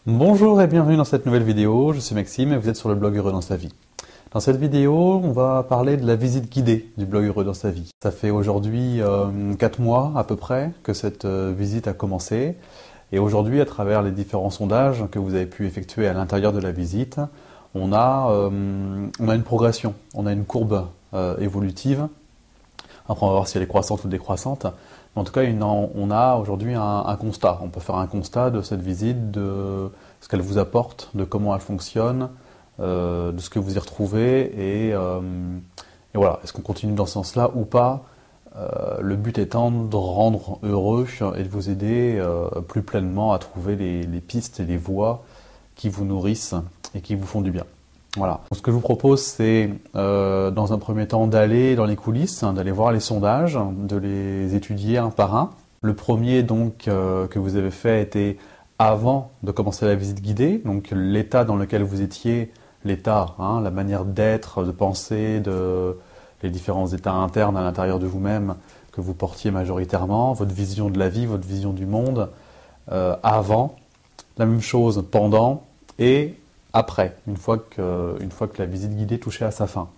Bonjour et bienvenue dans cette nouvelle vidéo, je suis Maxime et vous êtes sur le blog Heureux dans sa vie. Dans cette vidéo, on va parler de la visite guidée du blog Heureux dans sa vie. Ça fait aujourd'hui 4 mois à peu près que cette visite a commencé. Et aujourd'hui, à travers les différents sondages que vous avez pu effectuer à l'intérieur de la visite, on a une progression, on a une courbe évolutive. Après, on va voir si elle est croissante ou décroissante. En tout cas, on a aujourd'hui un constat. On peut faire un constat de cette visite, de ce qu'elle vous apporte, de comment elle fonctionne, de ce que vous y retrouvez. Et voilà, est-ce qu'on continue dans ce sens-là ou pas? Le but étant de rendre heureux et de vous aider plus pleinement à trouver les pistes et les voies qui vous nourrissent et qui vous font du bien. Voilà. Donc, ce que je vous propose, c'est dans un premier temps d'aller dans les coulisses, d'aller voir les sondages, de les étudier un par un. Le premier donc que vous avez fait était avant de commencer la visite guidée, donc l'état dans lequel vous étiez, l'état, la manière d'être, de penser, les différents états internes à l'intérieur de vous-même que vous portiez majoritairement, votre vision de la vie, votre vision du monde, avant, la même chose pendant et après, une fois que la visite guidée touchait à sa fin,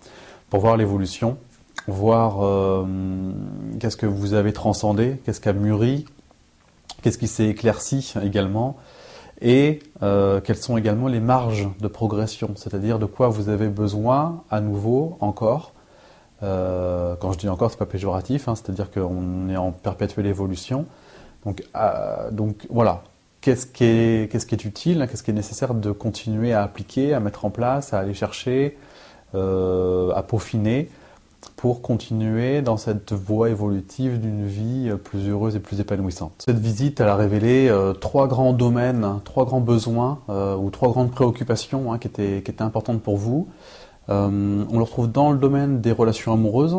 pour voir l'évolution, voir qu'est-ce que vous avez transcendé, qu'est-ce qui a mûri, qu'est-ce qui s'est éclairci également, et quelles sont également les marges de progression, c'est-à-dire de quoi vous avez besoin à nouveau, encore. Quand je dis encore, c'est pas péjoratif, c'est-à-dire qu'on est en perpétuelle évolution. Donc voilà. Qu'est-ce qui est utile, qu'est-ce qui est nécessaire de continuer à appliquer, à mettre en place, à aller chercher, à peaufiner pour continuer dans cette voie évolutive d'une vie plus heureuse et plus épanouissante. Cette visite, elle a révélé 3 grands domaines, 3 grands besoins ou 3 grandes préoccupations qui étaient importantes pour vous. On le retrouve dans le domaine des relations amoureuses,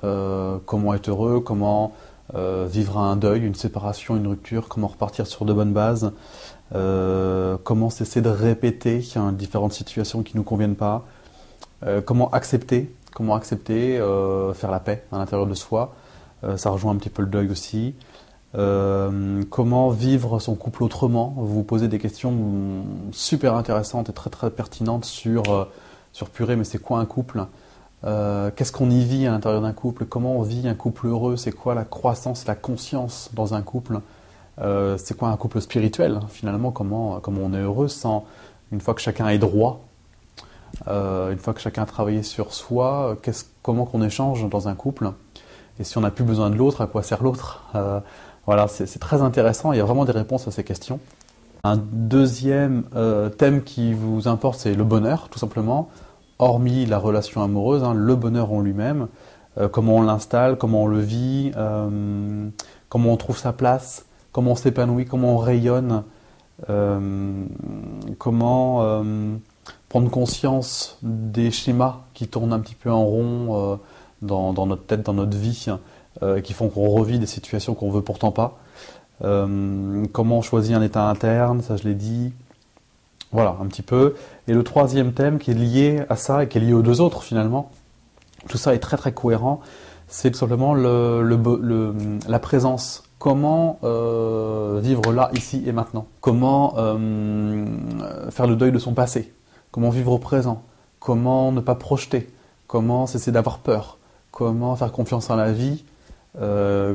comment être heureux, comment vivre un deuil, une séparation, une rupture, comment repartir sur de bonnes bases, comment cesser de répéter différentes situations qui ne nous conviennent pas, comment accepter, faire la paix à l'intérieur de soi, ça rejoint un petit peu le deuil aussi, comment vivre son couple autrement, vous vous posez des questions super intéressantes et très très pertinentes sur purée, mais c'est quoi un couple? Qu'est-ce qu'on y vit à l'intérieur d'un couple? Comment on vit un couple heureux? C'est quoi la croissance, la conscience dans un couple? C'est quoi un couple spirituel? Finalement, comment on est heureux une fois que chacun est droit, une fois que chacun a travaillé sur soi, comment qu'on échange dans un couple? Et si on n'a plus besoin de l'autre, à quoi sert l'autre? Voilà, c'est très intéressant, il y a vraiment des réponses à ces questions. Un deuxième thème qui vous importe, c'est le bonheur, tout simplement. Hormis la relation amoureuse, le bonheur en lui-même, comment on l'installe, comment on le vit, comment on trouve sa place, comment on s'épanouit, comment on rayonne, comment prendre conscience des schémas qui tournent un petit peu en rond dans notre tête, dans notre vie, qui font qu'on revit des situations qu'on veut pourtant pas. Comment on choisit un état interne, ça je l'ai dit. Voilà, un petit peu. Et le troisième thème qui est lié à ça et qui est lié aux 2 autres finalement, tout ça est très très cohérent, c'est tout simplement la présence. Comment vivre là, ici et maintenant? Comment faire le deuil de son passé? Comment vivre au présent? Comment ne pas projeter? Comment cesser d'avoir peur? Comment faire confiance en la vie?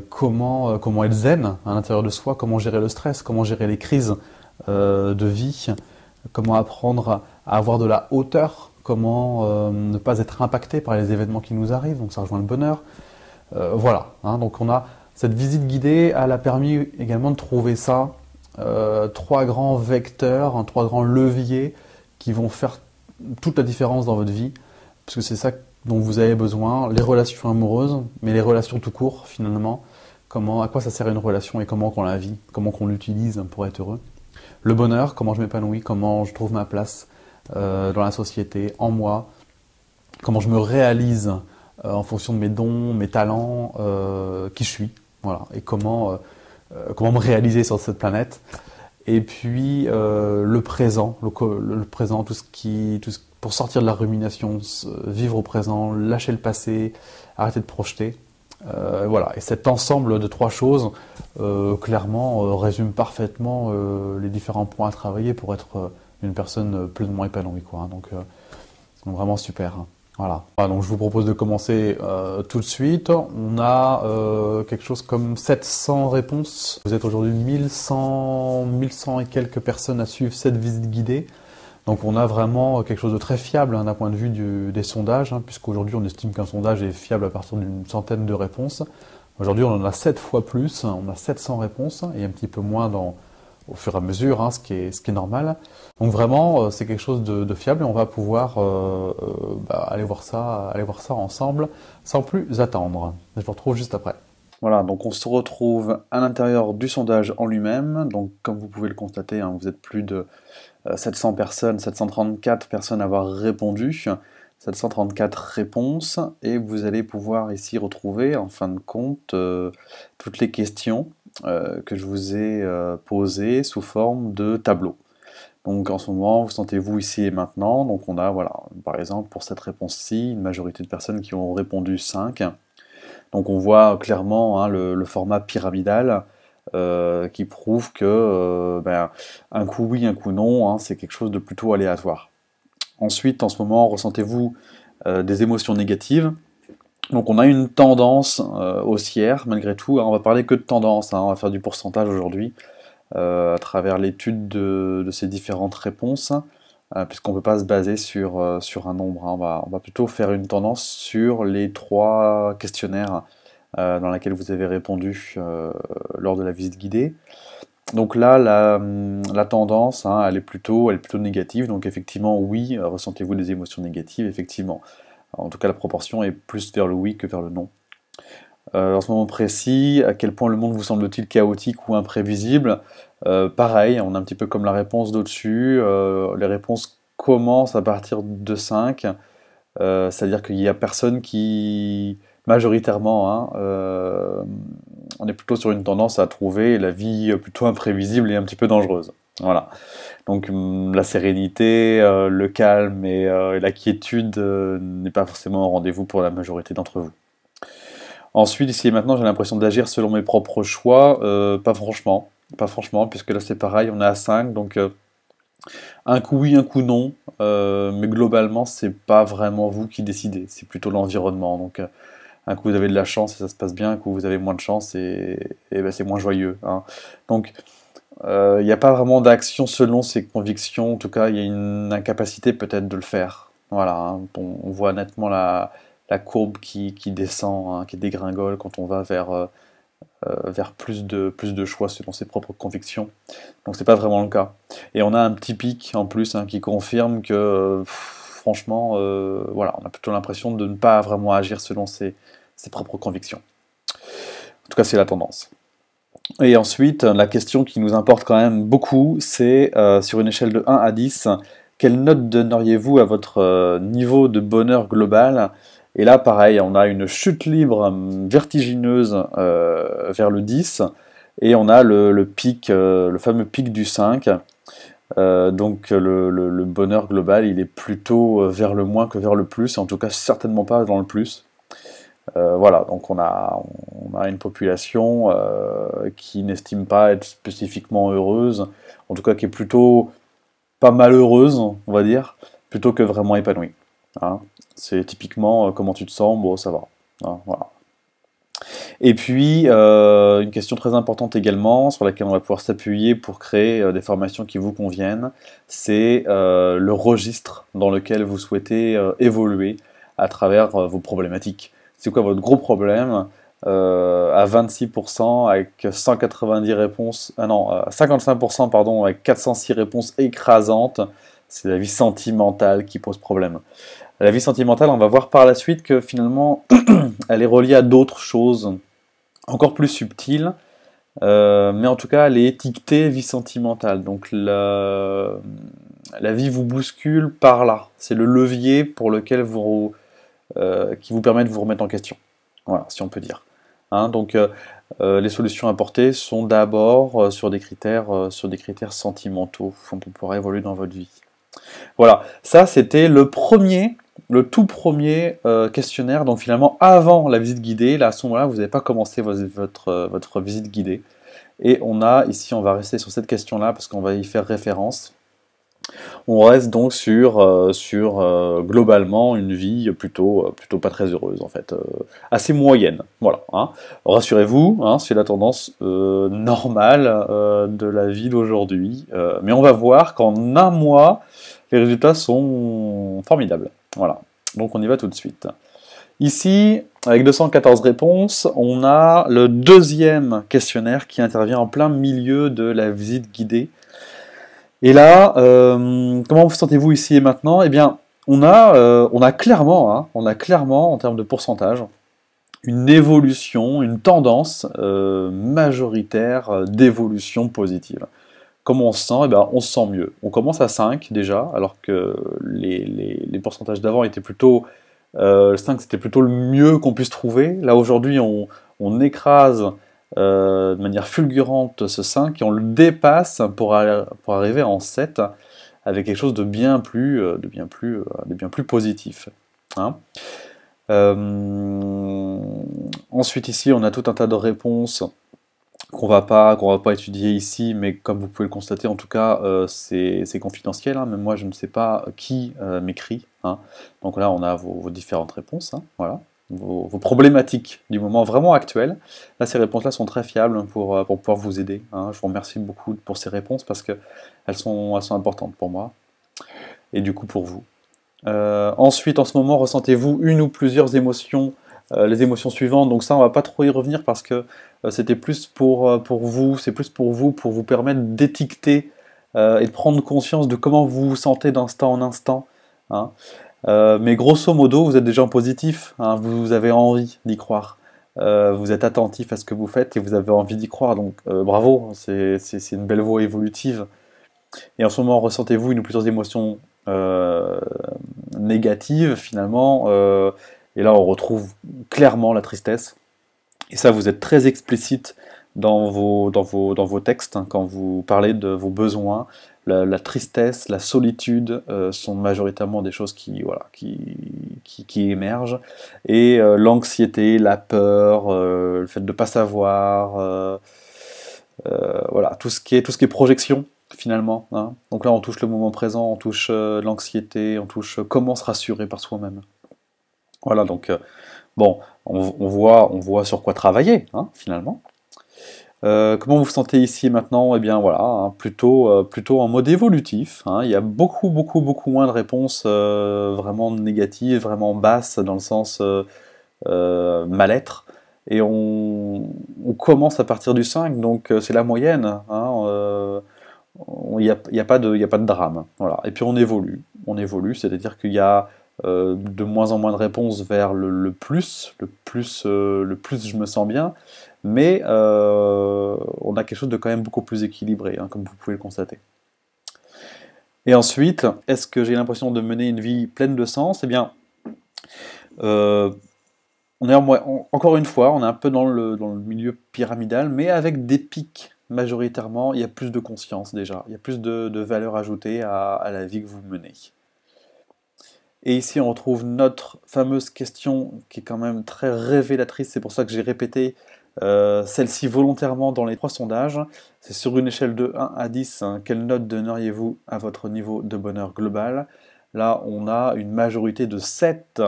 Comment être zen à l'intérieur de soi? Comment gérer le stress? Comment gérer les crises de vie? Comment apprendre à avoir de la hauteur, comment ne pas être impacté par les événements qui nous arrivent, donc ça rejoint le bonheur. Voilà, donc on a cette visite guidée, elle a permis également de trouver ça, 3 grands vecteurs, 3 grands leviers qui vont faire toute la différence dans votre vie, parce que c'est ça dont vous avez besoin, les relations amoureuses, mais les relations tout court finalement, à quoi ça sert une relation et comment qu'on la vit, comment qu'on l'utilise pour être heureux. Le bonheur, comment je m'épanouis, comment je trouve ma place dans la société, en moi, comment je me réalise en fonction de mes dons, mes talents, qui je suis, voilà, et comment me réaliser sur cette planète. Et puis le présent, pour sortir de la rumination, vivre au présent, lâcher le passé, arrêter de projeter, Voilà, et cet ensemble de 3 choses, clairement, résume parfaitement les différents points à travailler pour être une personne pleinement épanouie, quoi. Donc vraiment super. Voilà. Donc je vous propose de commencer tout de suite. On a quelque chose comme 700 réponses. Vous êtes aujourd'hui 1100 et quelques personnes à suivre cette visite guidée. Donc on a vraiment quelque chose de très fiable d'un point de vue des sondages, puisqu'aujourd'hui on estime qu'un sondage est fiable à partir d'une centaine de réponses. Aujourd'hui on en a 7 fois plus, on a 700 réponses et un petit peu moins au fur et à mesure, ce qui est normal. Donc vraiment c'est quelque chose de fiable et on va pouvoir aller voir ça ensemble sans plus attendre. Je vous retrouve juste après. Voilà, donc on se retrouve à l'intérieur du sondage en lui-même. Donc comme vous pouvez le constater, vous êtes plus de 700 personnes, 734 personnes à avoir répondu, 734 réponses, et vous allez pouvoir ici retrouver, en fin de compte, toutes les questions que je vous ai posées sous forme de tableau. Donc en ce moment, vous sentez-vous ici et maintenant, donc on a, voilà, par exemple, pour cette réponse-ci, une majorité de personnes qui ont répondu 5. Donc on voit clairement le format pyramidal, qui prouve que un coup oui, un coup non, c'est quelque chose de plutôt aléatoire. Ensuite, en ce moment, ressentez-vous des émotions négatives. Donc on a une tendance haussière, malgré tout. On va parler que de tendance, on va faire du pourcentage aujourd'hui, à travers l'étude de ces différentes réponses, puisqu'on ne peut pas se baser sur un nombre. On va plutôt faire une tendance sur les 3 questionnaires dans laquelle vous avez répondu lors de la visite guidée. Donc là, la tendance, elle est plutôt négative. Donc effectivement, oui, ressentez-vous des émotions négatives, effectivement. En tout cas, la proportion est plus vers le oui que vers le non. En ce moment précis, à quel point le monde vous semble-t-il chaotique ou imprévisible? Pareil, on a un petit peu comme la réponse d'au-dessus. Les réponses commencent à partir de 5. C'est-à-dire qu'il n'y a personne qui, majoritairement, on est plutôt sur une tendance à trouver la vie plutôt imprévisible et un petit peu dangereuse. Voilà. Donc la sérénité, le calme et la quiétude n'est pas forcément au rendez-vous pour la majorité d'entre vous. Ensuite, ici et maintenant, j'ai l'impression d'agir selon mes propres choix. Pas franchement. Pas franchement, puisque là c'est pareil, on est à 5, donc un coup oui, un coup non, mais globalement, c'est pas vraiment vous qui décidez, c'est plutôt l'environnement. Donc, un coup vous avez de la chance et ça se passe bien, un coup vous avez moins de chance et c'est moins joyeux. Donc, il n'y a pas vraiment d'action selon ses convictions, en tout cas, il y a une incapacité peut-être de le faire. Voilà, on voit nettement la courbe qui descend, qui dégringole quand on va vers plus de choix selon ses propres convictions. Donc c'est pas vraiment le cas. Et on a un petit pic en plus qui confirme que franchement, voilà, on a plutôt l'impression de ne pas vraiment agir selon ses propres convictions. En tout cas, c'est la tendance. Et ensuite, la question qui nous importe quand même beaucoup, c'est sur une échelle de 1 à 10, quelle note donneriez-vous à votre niveau de bonheur global? Et là, pareil, on a une chute libre vertigineuse vers le 10, et on a le pic, le fameux pic du 5. Donc le bonheur global, il est plutôt vers le moins que vers le plus, et en tout cas certainement pas dans le plus. Voilà, donc on a une population qui n'estime pas être spécifiquement heureuse, en tout cas qui est plutôt pas malheureuse, on va dire, plutôt que vraiment épanouie. C'est typiquement comment tu te sens, bon ça va. Voilà. Et puis, une question très importante également, sur laquelle on va pouvoir s'appuyer pour créer des formations qui vous conviennent, c'est le registre dans lequel vous souhaitez évoluer à travers vos problématiques. C'est quoi votre gros problème à 26% avec 190 réponses, 55% pardon, avec 406 réponses écrasantes, c'est la vie sentimentale qui pose problème. La vie sentimentale, on va voir par la suite que finalement, elle est reliée à d'autres choses encore plus subtiles, mais en tout cas, elle est étiquetée vie sentimentale. Donc la vie vous bouscule par là. C'est le levier pour lequel qui vous permet de vous remettre en question. Voilà, si on peut dire. Donc les solutions apportées sont d'abord sur des critères sentimentaux pour pouvoir évoluer dans votre vie. Voilà, ça c'était le premier le tout premier questionnaire, donc finalement avant la visite guidée. Là, à ce moment-là, vous n'avez pas commencé votre visite guidée. Et on a, ici, on va rester sur cette question-là parce qu'on va y faire référence. On reste donc sur globalement une vie plutôt pas très heureuse en fait, assez moyenne. Voilà. Hein. Rassurez-vous, hein, c'est la tendance normale de la vie d'aujourd'hui. Mais on va voir qu'en un mois, les résultats sont formidables. Voilà. Donc on y va tout de suite. Ici, avec 214 réponses, on a le deuxième questionnaire qui intervient en plein milieu de la visite guidée. Et là, comment vous sentez-vous ici et maintenant? Eh bien, on a clairement, hein, en termes de pourcentage, une évolution, une tendance majoritaire d'évolution positive. Comment on se sent? Eh bien, on se sent mieux. On commence à 5 déjà, alors que les pourcentages d'avant étaient plutôt... 5 c'était plutôt le mieux qu'on puisse trouver. Là aujourd'hui on écrase de manière fulgurante ce 5 et on le dépasse pour arriver en 7 avec quelque chose de bien plus positif. Hein. Ensuite ici on a tout un tas de réponses qu'on va pas étudier ici, mais comme vous pouvez le constater, en tout cas, c'est confidentiel. Hein, même moi, je ne sais pas qui m'écrit. Hein. Donc là, on a vos différentes réponses. Hein, voilà, vos problématiques du moment vraiment actuelles. Là, ces réponses-là sont très fiables pour pouvoir vous aider. Hein. Je vous remercie beaucoup pour ces réponses parce qu'elles sont importantes pour moi et du coup pour vous. Ensuite, en ce moment, ressentez-vous une ou plusieurs émotions, les émotions suivantes. Donc ça, on va pas trop y revenir parce que c'était plus pour vous, c'est plus pour vous permettre d'étiqueter et de prendre conscience de comment vous vous sentez d'instant en instant. Hein. Mais grosso modo, vous êtes des gens positifs, hein, vous avez envie d'y croire. Vous êtes attentif à ce que vous faites et vous avez envie d'y croire. Donc bravo, c'est une belle voie évolutive. Et en ce moment, ressentez-vous une ou plusieurs émotions négatives finalement, et là on retrouve clairement la tristesse, et ça vous êtes très explicite dans vos textes, hein, quand vous parlez de vos besoins. La tristesse, la solitude sont majoritairement des choses qui émergent, et l'anxiété, la peur, le fait de ne pas savoir, voilà, tout ce qui est projection finalement. Hein. Donc là, on touche le moment présent, on touche l'anxiété, on touche comment se rassurer par soi-même. Voilà, donc bon, on voit sur quoi travailler, hein, finalement. Comment vous vous sentez ici et maintenant? Eh bien voilà, hein, plutôt en mode évolutif. Hein. Il y a beaucoup moins de réponses vraiment négatives, vraiment basses, dans le sens mal-être. Et on commence à partir du 5, donc c'est la moyenne. Hein, il n'y a pas de drame. Voilà. Et puis on évolue, c'est-à-dire qu'il y a de moins en moins de réponses vers le plus je me sens bien, mais on a quelque chose de quand même beaucoup plus équilibré, hein, comme vous pouvez le constater. Et ensuite, est-ce que j'ai l'impression de mener une vie pleine de sens? Eh bien, encore une fois, on est un peu dans le milieu pyramidal, mais avec des pics majoritairement. Il y a plus de conscience déjà, il y a plus de valeur ajoutée à la vie que vous menez. Et ici, on retrouve notre fameuse question qui est quand même très révélatrice. C'est pour ça que j'ai répété celle-ci volontairement dans les 3 sondages. C'est sur une échelle de 1 à 10, hein, quelle note donneriez-vous à votre niveau de bonheur global? Là, on a une majorité de 7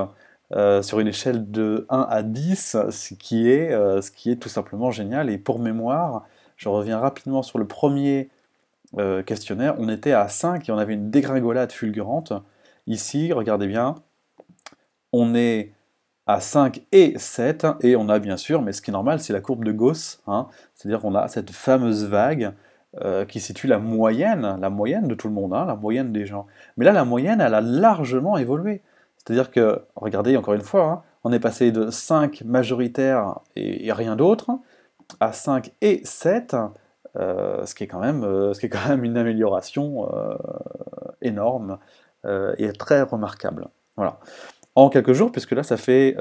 sur une échelle de 1 à 10, ce qui est tout simplement génial. Et pour mémoire, je reviens rapidement sur le premier questionnaire, on était à 5 et on avait une dégringolade fulgurante. Ici, regardez bien, on est à 5 et 7, et on a bien sûr, mais ce qui est normal, c'est la courbe de Gauss, hein, c'est-à-dire qu'on a cette fameuse vague qui situe la moyenne de tout le monde, hein, la moyenne des gens. Mais là, la moyenne, elle a largement évolué. C'est-à-dire que, regardez encore une fois, hein, on est passé de 5 majoritaires et rien d'autre, à 5 et 7, ce qui est quand même une amélioration énorme et très remarquable. Voilà. En quelques jours, puisque là ça fait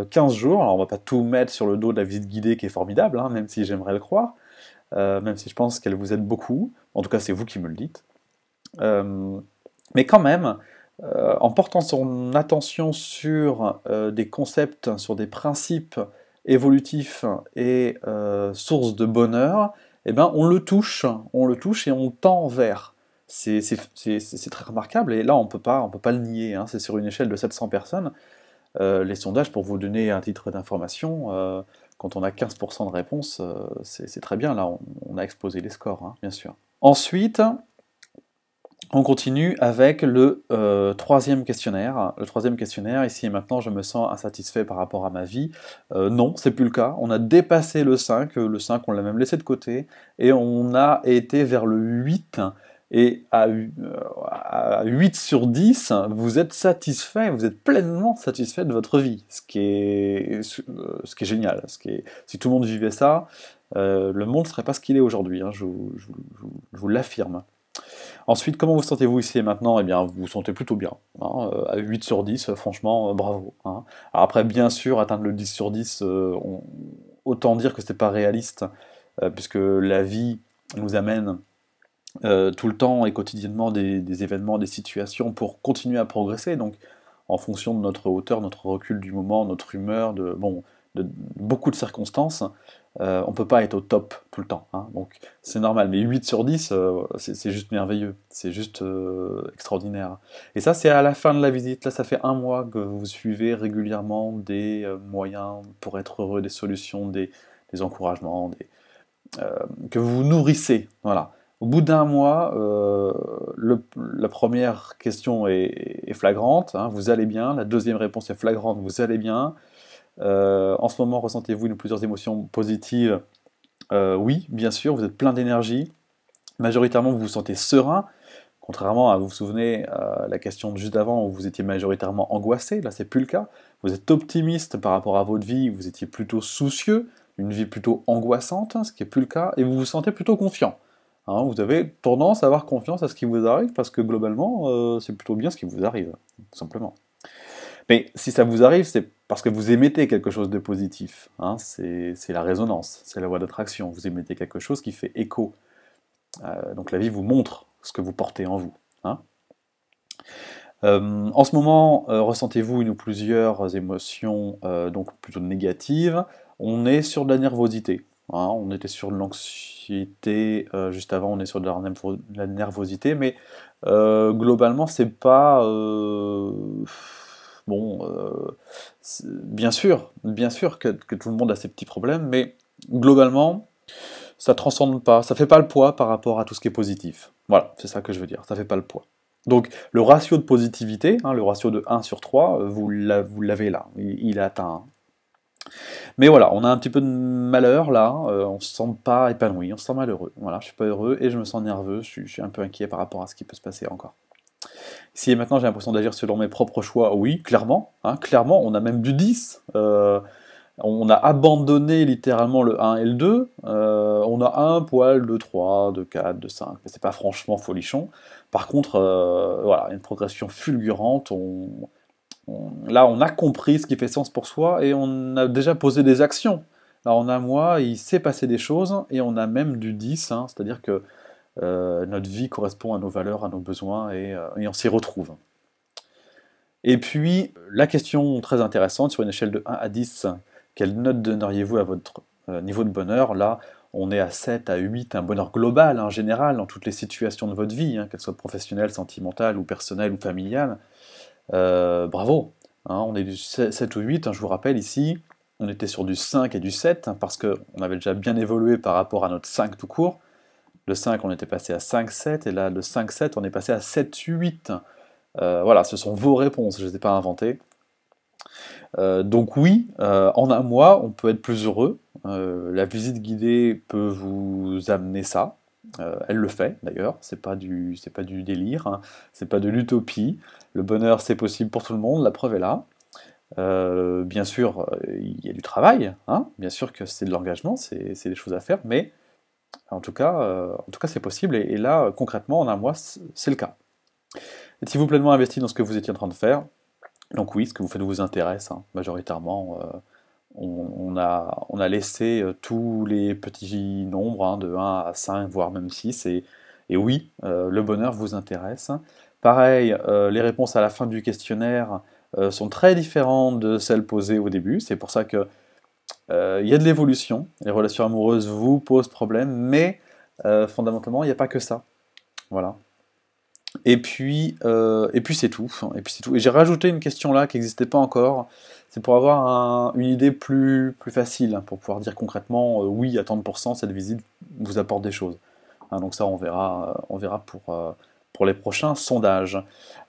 15 jours, alors on va pas tout mettre sur le dos de la visite guidée qui est formidable, hein, même si j'aimerais le croire, même si je pense qu'elle vous aide beaucoup, en tout cas c'est vous qui me le dites. Mais quand même, en portant son attention sur des concepts, sur des principes évolutifs et sources de bonheur, eh ben, on le touche et on tend vers. C'est très remarquable, et là on peut pas le nier, hein, c'est sur une échelle de 700 personnes. Les sondages, pour vous donner un titre d'information, quand on a 15% de réponses, c'est très bien, là on a explosé les scores, hein, bien sûr. Ensuite, on continue avec le troisième questionnaire. Le troisième questionnaire, ici et maintenant, je me sens insatisfait par rapport à ma vie. Non, c'est plus le cas. On a dépassé le 5, le 5 on l'a même laissé de côté, et on a été vers le 8, et à 8 sur 10, vous êtes satisfait, vous êtes pleinement satisfait de votre vie, ce qui est génial. Si tout le monde vivait ça, le monde ne serait pas ce qu'il est aujourd'hui, hein, je vous l'affirme. Ensuite, comment vous sentez-vous ici et maintenant? Eh bien, vous vous sentez plutôt bien, hein, à 8 sur 10, franchement, bravo, hein. Alors après, bien sûr, atteindre le 10 sur 10, autant dire que c'est pas réaliste, puisque la vie nous amène tout le temps et quotidiennement des événements, des situations pour continuer à progresser, donc en fonction de notre hauteur, notre recul du moment, notre humeur, de beaucoup de circonstances, on peut pas être au top tout le temps, hein, donc c'est normal, mais 8 sur 10, c'est juste merveilleux, c'est juste extraordinaire. Et ça, c'est à la fin de la visite, là ça fait un mois que vous suivez régulièrement des moyens pour être heureux, des solutions, des encouragements, que vous vous nourrissez, voilà. Au bout d'un mois, la première question est flagrante, hein, vous allez bien. La deuxième réponse est flagrante, vous allez bien. En ce moment, ressentez-vous une ou plusieurs émotions positives? Oui, bien sûr, vous êtes plein d'énergie. Majoritairement, vous vous sentez serein, contrairement à, vous vous souvenez, la question de juste avant où vous étiez majoritairement angoissé. Là, c'est plus le cas. Vous êtes optimiste par rapport à votre vie, vous étiez plutôt soucieux, une vie plutôt angoissante, hein, ce qui est plus le cas, et vous vous sentez plutôt confiant. Hein, vous avez tendance à avoir confiance à ce qui vous arrive parce que globalement, c'est plutôt bien ce qui vous arrive, tout simplement. Mais si ça vous arrive, c'est parce que vous émettez quelque chose de positif, hein, c'est la résonance, c'est la loi d'attraction. Vous émettez quelque chose qui fait écho. Donc la vie vous montre ce que vous portez en vous, hein. En ce moment, ressentez-vous une ou plusieurs émotions donc plutôt négatives? On est sur de la nervosité, hein, on était sur de l'anxiété juste avant, on est sur de la nervosité, mais globalement, c'est pas bon. Bien sûr que tout le monde a ses petits problèmes, mais globalement, ça transcende pas, ça fait pas le poids par rapport à tout ce qui est positif. Voilà, c'est ça que je veux dire, ça fait pas le poids. Donc le ratio de positivité, hein, le ratio de 1 sur 3, vous l'avez là, il est atteint. Mais voilà, on a un petit peu de malheur là, on se sent pas épanoui, on se sent malheureux. Voilà, je suis pas heureux et je me sens nerveux, je suis un peu inquiet par rapport à ce qui peut se passer encore. Si maintenant j'ai l'impression d'agir selon mes propres choix, oui, clairement, hein, clairement, on a même du 10. On a abandonné littéralement le 1 et le 2, on a un poil de 3, de 4, de 5, mais c'est pas franchement folichon. Par contre, voilà, une progression fulgurante, là on a compris ce qui fait sens pour soi et on a déjà posé des actions. Là en un mois, il s'est passé des choses et on a même du 10, hein, c'est-à-dire que notre vie correspond à nos valeurs, à nos besoins et on s'y retrouve. Et puis, la question très intéressante, sur une échelle de 1 à 10, quelle note donneriez-vous à votre niveau de bonheur? Là, on est à 7, à 8, un bonheur global, en général, dans toutes les situations de votre vie, hein, qu'elles soient professionnelles, sentimentales, ou personnelles, ou familiales. Bravo, hein, on est du 7 ou 8, hein, je vous rappelle ici, on était sur du 5 et du 7, hein, parce qu'on avait déjà bien évolué par rapport à notre 5 tout court. Le 5, on était passé à 5, 7, et là, le 5, 7, on est passé à 7, 8. Voilà, ce sont vos réponses, je ne les ai pas inventées. Donc oui, en un mois, on peut être plus heureux. La visite guidée peut vous amener ça. Elle le fait d'ailleurs, c'est pas du délire, hein, c'est pas de l'utopie. Le bonheur, c'est possible pour tout le monde, la preuve est là. Bien sûr, il y a du travail, hein, bien sûr que c'est de l'engagement, c'est des choses à faire, mais en tout cas c'est possible, et là, concrètement, en un mois, c'est le cas. Étiez-vous pleinement investi dans ce que vous étiez en train de faire? Donc oui, ce que vous faites vous intéresse, hein, majoritairement. On a laissé tous les petits nombres, hein, de 1 à 5, voire même 6, et Et oui, le bonheur vous intéresse. Pareil, les réponses à la fin du questionnaire sont très différentes de celles posées au début. C'est pour ça que il y a de l'évolution. Les relations amoureuses vous posent problème, mais fondamentalement, il n'y a pas que ça. Voilà. Et puis c'est tout. Et puis c'est tout. Et j'ai rajouté une question là qui n'existait pas encore. C'est pour avoir une idée plus facile, hein, pour pouvoir dire concrètement, oui, à tant de pourcents, cette visite vous apporte des choses. Hein, donc ça, on verra pour les prochains sondages.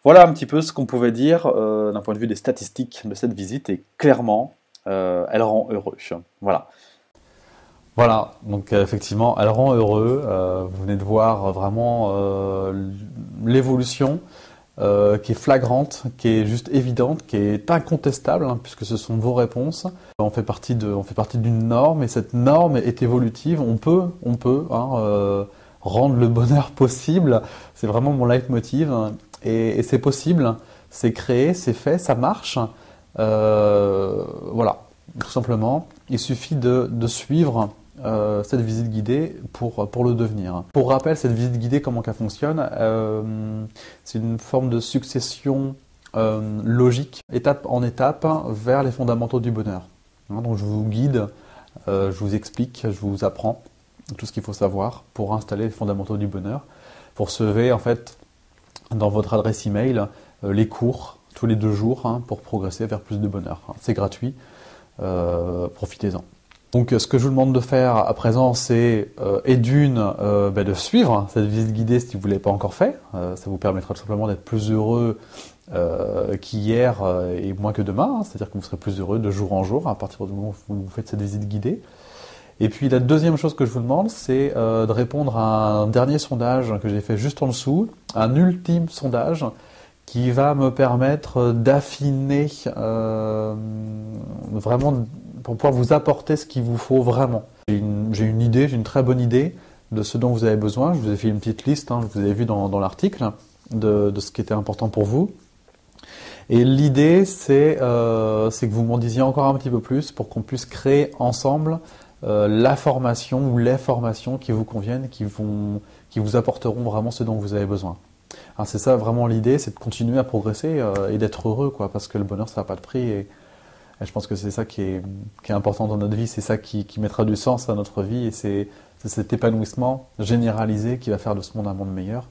Voilà un petit peu ce qu'on pouvait dire d'un point de vue des statistiques de cette visite. Et clairement, elle rend heureux. Voilà. Voilà, donc effectivement, elle rend heureux. Vous venez de voir vraiment l'évolution qui est flagrante, qui est juste évidente, qui est incontestable, hein, puisque ce sont vos réponses. On fait partie d'une norme, et cette norme est évolutive. On peut hein, rendre le bonheur possible. C'est vraiment mon leitmotiv. Et c'est possible, c'est créé, c'est fait, ça marche. Voilà, tout simplement. Il suffit de suivre cette visite guidée pour le devenir. Pour rappel, cette visite guidée, comment qu'elle fonctionne, c'est une forme de succession logique, étape en étape, vers les fondamentaux du bonheur. Hein, donc je vous guide, je vous explique, je vous apprends tout ce qu'il faut savoir pour installer les fondamentaux du bonheur. Vous recevez en fait dans votre adresse email les cours tous les 2 jours, hein, pour progresser vers plus de bonheur. C'est gratuit, profitez-en. Donc ce que je vous demande de faire à présent, c'est de suivre cette visite guidée si vous ne l'avez pas encore fait. Ça vous permettra tout simplement d'être plus heureux qu'hier et moins que demain. Hein. C'est-à-dire que vous serez plus heureux de jour en jour à partir du moment où vous faites cette visite guidée. Et puis la deuxième chose que je vous demande, c'est de répondre à un dernier sondage que j'ai fait juste en dessous, un ultime sondage qui va me permettre d'affiner vraiment, pour pouvoir vous apporter ce qu'il vous faut vraiment. J'ai une très bonne idée de ce dont vous avez besoin. Je vous ai fait une petite liste, hein, vous avez vu dans l'article, de ce qui était important pour vous. Et l'idée, c'est que vous m'en disiez encore un petit peu plus pour qu'on puisse créer ensemble la formation ou les formations qui vous conviennent, qui vous apporteront vraiment ce dont vous avez besoin. Hein, c'est ça vraiment l'idée, c'est de continuer à progresser et d'être heureux, quoi, parce que le bonheur, ça n'a pas de prix. Et je pense que c'est ça qui est important dans notre vie, c'est ça qui mettra du sens à notre vie, et c'est cet épanouissement généralisé qui va faire de ce monde un monde meilleur,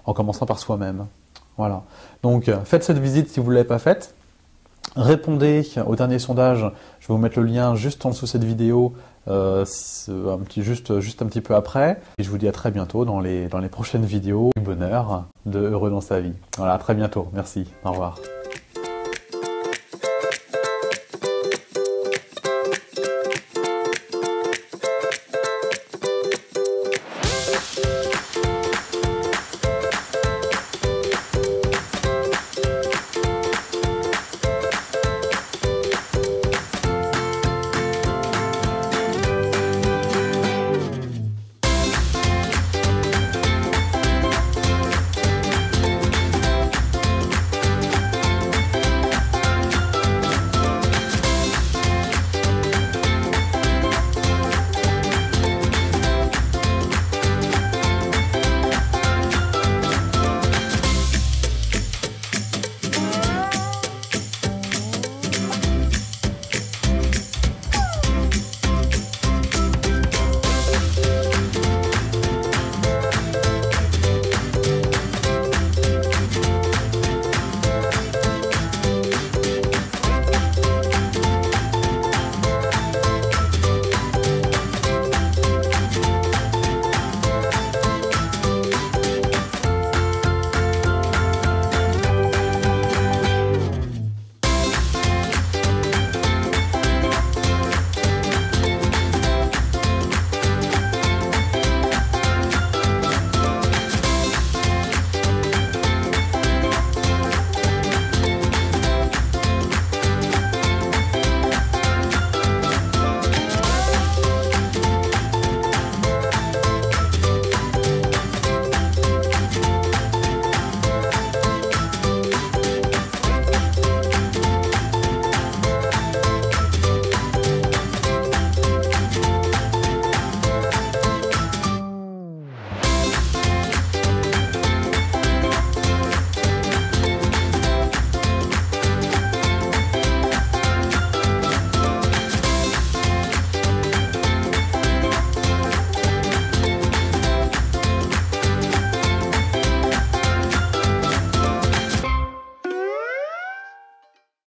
en commençant par soi-même. Voilà. Donc, faites cette visite si vous ne l'avez pas faite. Répondez au dernier sondage, je vais vous mettre le lien juste en dessous de cette vidéo, juste un petit peu après. Et je vous dis à très bientôt dans les prochaines vidéos du bonheur, de Heureux dans sa vie. Voilà, à très bientôt. Merci. Au revoir.